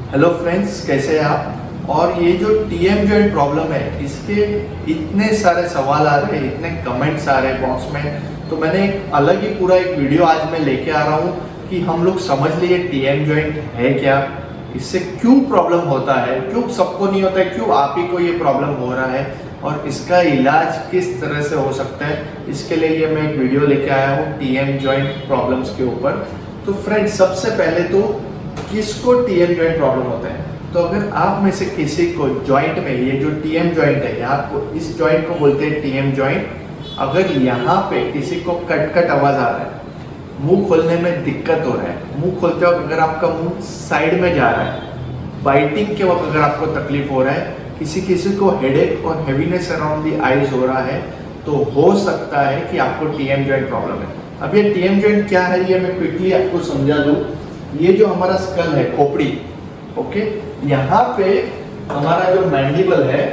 Hello friends, कैसे हैं आप। और ये जो टीएम जॉइंट प्रॉब्लम है, इसके इतने सारे सवाल आ रहे हैं, इतने कमेंट्स आ रहे हैं बॉक्स में, तो मैंने एक अलग ही पूरा एक वीडियो आज मैं लेके आ रहा हूँ कि हम लोग समझ लिए टीएम जॉइंट है क्या, इससे क्यों प्रॉब्लम होता है, क्यों सबको नहीं होता है, क्यों आप ही को ये प्रॉब्लम हो रहा है और इसका इलाज किस तरह से हो सकता है। इसके लिए ये मैं एक वीडियो लेके आया हूँ टीएम जॉइंट प्रॉब्लम्स के ऊपर। तो फ्रेंड्स, सबसे पहले तो किसको टीएम जॉइंट प्रॉब्लम होता है। तो अगर आप में से किसी को जॉइंट में, ये जो टीएम जॉइंट है, यहाँ को इस जॉइंट को बोलते हैं टीएम जॉइंट, अगर यहाँ पे किसी को कट कट आवाज आ रहा है, मुंह खोलने में दिक्कत हो रहा है, मुंह खोलते वक्त अगर आपका मुंह साइड में जा रहा है, बाइटिंग के वक्त अगर आपको तकलीफ हो रहा है, किसी किसी को हेडेक और हेवीनेस अराउंड दी आईज हो रहा है, तो हो सकता है कि आपको टीएम जॉइंट प्रॉब्लम है। अब ये टीएम जॉइंट क्या है, ये मैं क्विकली आपको समझा दूं। ये जो हमारा स्कल है, खोपड़ी, ओके, यहाँ पे हमारा जो मैंडिबल है,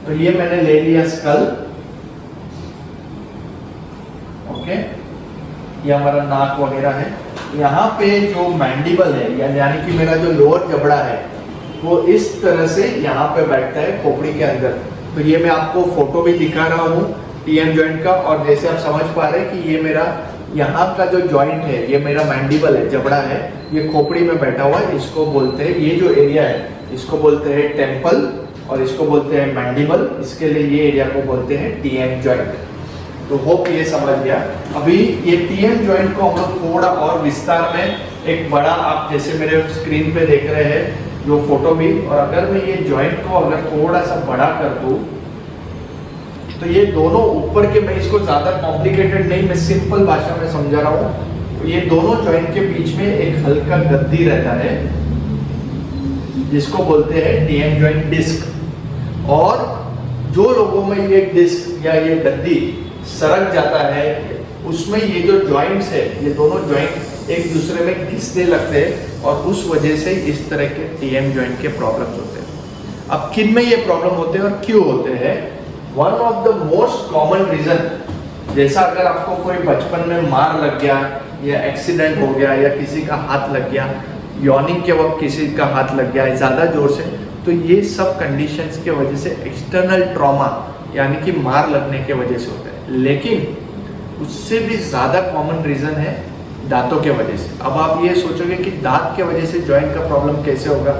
तो ये मैंने ले लिया स्कल, ओके, ये हमारा नाक वगैरह है। यहाँ पे जो मैंडिबल है, यानी कि मेरा जो लोअर जबड़ा है, वो इस तरह से यहाँ पे बैठता है खोपड़ी के अंदर। तो ये मैं आपको फोटो भी दिखा रहा हूँ टीएम जॉइंट का, और जैसे आप समझ पा रहे हैं कि ये मेरा यहाँ का जो जॉइंट है, ये मेरा मैंडिबल है, जबड़ा है, ये खोपड़ी में बैठा हुआ है। इसको बोलते हैं, ये जो एरिया है इसको बोलते हैं टेम्पल और इसको बोलते हैं मैंडिबल। इसके लिए ये एरिया को बोलते हैं टीएम जॉइंट। तो होप ये समझ गया। अभी ये टीएम जॉइंट को हम लोग थोड़ा और विस्तार में, एक बड़ा, आप जैसे मेरे स्क्रीन पे देख रहे हैं जो फोटो भी, और अगर मैं ये जॉइंट को अगर थोड़ा सा बड़ा कर दूं, तो ये दोनों ऊपर के, मैं इसको ज्यादा कॉम्प्लिकेटेड नहीं, मैं सिंपल भाषा में समझा रहा हूँ। ये दोनों जॉइंट के बीच में एक हल्का गद्दी रहता है जिसको बोलते हैं टीएम जॉइंट डिस्क। और जो लोगों में ये डिस्क या ये गद्दी सरक जाता है, उसमें ये जो जॉइंट्स है, ये दोनों जॉइंट एक दूसरे में घिसने लगते हैं और उस वजह से इस तरह के टीएम जॉइंट के प्रॉब्लम्स होते हैं। अब किन में ये प्रॉब्लम होते हैं और क्यों होते हैं। One of the most common reason, जैसा अगर आपको कोई बचपन में मार लग गया या एक्सीडेंट हो गया या किसी का हाथ लग गया, यॉर्निंग के वक्त किसी का हाथ लग गया ज़्यादा जोर से, तो ये सब कंडीशंस के वजह से एक्सटर्नल ट्रॉमा यानी कि मार लगने के वजह से होता है। लेकिन उससे भी ज़्यादा कॉमन रीज़न है दांतों के वजह से। अब आप ये सोचोगे कि दांत के वजह से जॉइंट का प्रॉब्लम कैसे होगा,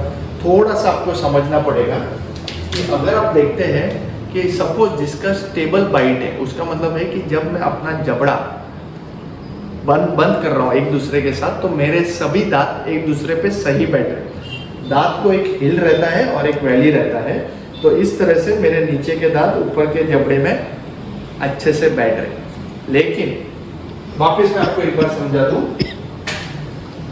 थोड़ा सा आपको समझना पड़ेगा कि अगर आप देखते हैं कि सपोज जिसका स्टेबल बाइट है, उसका मतलब है कि जब मैं अपना जबड़ा बंद कर रहा हूँ एक दूसरे के साथ, तो मेरे सभी दांत एक दूसरे पे सही बैठ रहे हैं। दांत को एक हिल रहता है और एक वैली रहता है, तो इस तरह से मेरे नीचे के दांत ऊपर के जबड़े में अच्छे से बैठ रहे। लेकिन वापस मैं आपको एक बार समझा दूं,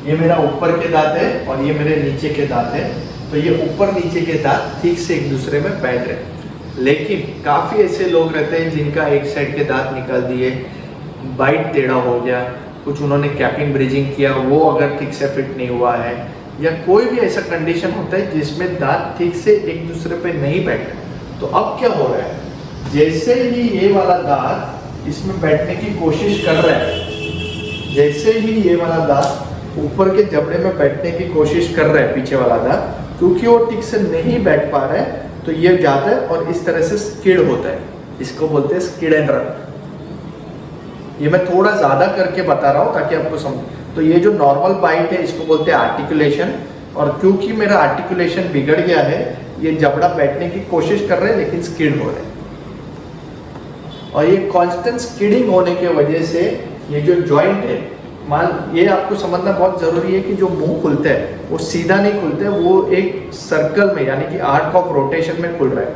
ये मेरा ऊपर के दांत है और ये मेरे नीचे के दांत है, तो ये ऊपर नीचे के दांत ठीक से एक दूसरे में बैठ रहे। लेकिन काफ़ी ऐसे लोग रहते हैं जिनका एक साइड के दांत निकाल दिए, बाइट टेढ़ा हो गया, कुछ उन्होंने कैपिंग ब्रिजिंग किया, वो अगर ठीक से फिट नहीं हुआ है, या कोई भी ऐसा कंडीशन होता है जिसमें दांत ठीक से एक दूसरे पे नहीं बैठ रहे। तो अब क्या हो रहा है, जैसे ही ये वाला दांत इसमें बैठने की कोशिश कर रहा है, जैसे ही ये वाला दांत ऊपर के जबड़े में बैठने की कोशिश कर रहा है, पीछे वाला दांत, क्योंकि वो ठीक से नहीं बैठ पा रहा है, तो ये जाता है और इस तरह से स्किड होता है। इसको बोलते हैं स्किड एंड रन। ये मैं थोड़ा ज्यादा करके बता रहा हूँ ताकि आपको समझ। तो ये जो नॉर्मल बाइट है इसको बोलते हैं आर्टिकुलेशन, और क्योंकि मेरा आर्टिकुलेशन बिगड़ गया है, ये जबड़ा बैठने की कोशिश कर रहे हैं लेकिन स्किड हो रहे हैं। और ये कांस्टेंट स्किडिंग होने के वजह से ये जो जॉइंट है, ये आपको समझना बहुत जरूरी है कि जो मुंह खुलता है वो सीधा नहीं खुलता है, वो एक सर्कल में यानी कि आर्क ऑफ रोटेशन में खुल रहा है,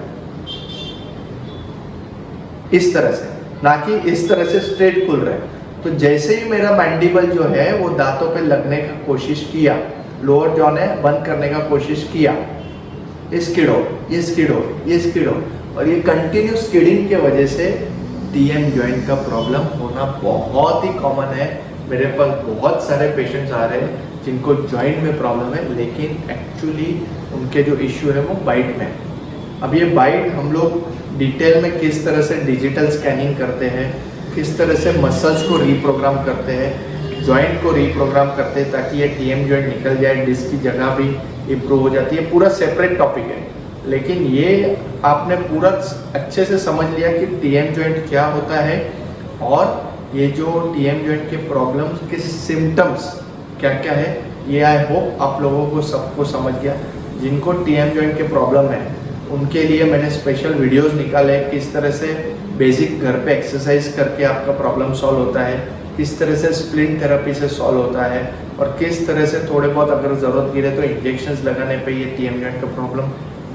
इस तरह से, ना कि इस तरह से स्ट्रेट खुल रहा है। तो जैसे ही मेरा मैंडिबल जो है वो दांतों पे लगने का कोशिश किया, लोअर जॉन है बंद करने का कोशिश किया, स्किड हो, ये स्किड हो, ये स्किड हो, और ये कंटिन्यू स्किडिंग के वजह से टीएम जॉइंट का प्रॉब्लम होना बहुत ही कॉमन है। मेरे पास बहुत सारे पेशेंट्स आ रहे हैं जिनको जॉइंट में प्रॉब्लम है, लेकिन एक्चुअली उनके जो इश्यू है वो बाइट में है। अब ये बाइट हम लोग डिटेल में किस तरह से डिजिटल स्कैनिंग करते हैं, किस तरह से मसल्स को रीप्रोग्राम करते हैं, जॉइंट को रिप्रोग्राम करते हैं ताकि ये टीएम जॉइंट निकल जाए, डिस्क की जगह भी इम्प्रूव हो जाती है। पूरा सेपरेट टॉपिक है, लेकिन ये आपने पूरा अच्छे से समझ लिया कि टीएम जॉइंट क्या होता है और ये जो टीएम जॉइंट के प्रॉब्लम्स के सिम्टम्स क्या क्या है, ये आई होप आप लोगों को सबको समझ गया। जिनको टीएम जॉइंट के प्रॉब्लम है उनके लिए मैंने स्पेशल वीडियोस निकाले, किस तरह से बेसिक घर पे एक्सरसाइज करके आपका प्रॉब्लम सॉल्व होता है, किस तरह से स्प्लिन थेरेपी से सॉल्व होता है और किस तरह से थोड़े बहुत अगर ज़रूरत गिरे तो इंजेक्शंस लगाने पे ये टीएम जॉइंट का प्रॉब्लम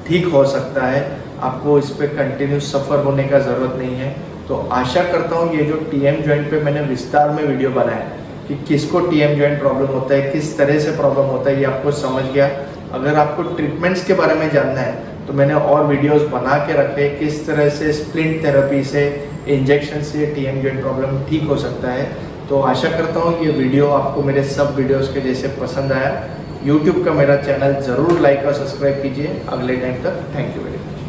ठीक हो सकता है। आपको इस पर कंटिन्यूस सफ़र होने का ज़रूरत नहीं है। तो आशा करता हूँ ये जो टीएम जॉइंट पे मैंने विस्तार में वीडियो बनाया कि किसको टीएम जॉइंट प्रॉब्लम होता है, किस तरह से प्रॉब्लम होता है, ये आपको समझ गया। अगर आपको ट्रीटमेंट्स के बारे में जानना है तो मैंने और वीडियोस बना के रखे, किस तरह से स्प्लिन थेरेपी से, इंजेक्शन से टीएम जॉइंट प्रॉब्लम ठीक हो सकता है। तो आशा करता हूँ ये वीडियो आपको मेरे सब वीडियोस के जैसे पसंद आया। यूट्यूब का मेरा चैनल ज़रूर लाइक और सब्सक्राइब कीजिए। अगले टाइम तक थैंक यू।